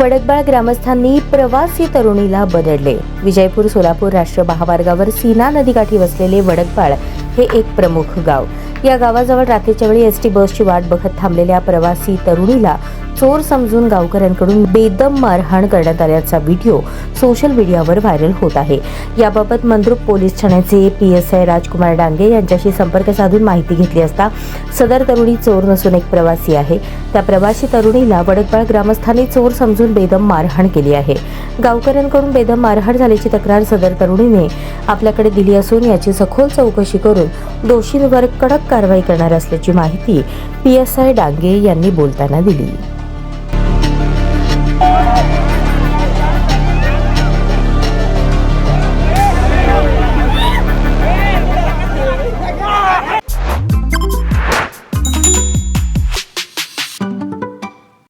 वडकबाळ ग्रामस्थांनी प्रवासी तरुणीला बदडले. विजयपूर सोलापूर राष्ट्रीय महामार्गावर सीना नदीकाठी वसलेले वडकबाळ हे एक प्रमुख गाव. या गावाजवळ रात्रीच्या वेळी एसटी बसची वाट बघत थांबलेल्या प्रवासी तरुणीला चोर समजून गावकऱ्यांकडून बेदम मारहाण करण्यात आल्याचा व्हिडिओ सोशल मीडियावर व्हायरल होत आहे. याबाबत मंद्रुप पोलीस ठाण्याचे PSI राजकुमार डांगे यांच्याशी संपर्क साधून माहिती घेतली असता सदर तरुणी चोर नसून एक प्रवासी आहे. त्या प्रवासी तरुणीला वडकबाळ ग्रामस्थांनी चोर समजून बेदम मारहाण केली आहे. गावकऱ्यांकडून बेदम मारहाण झाल्याची तक्रार सदर तरुणीने आपल्याकडे दिली असून याची सखोल चौकशी करून दोषींवर कडक कारवाई करणार असल्याची माहिती PSI डांगे यांनी बोलताना दिली.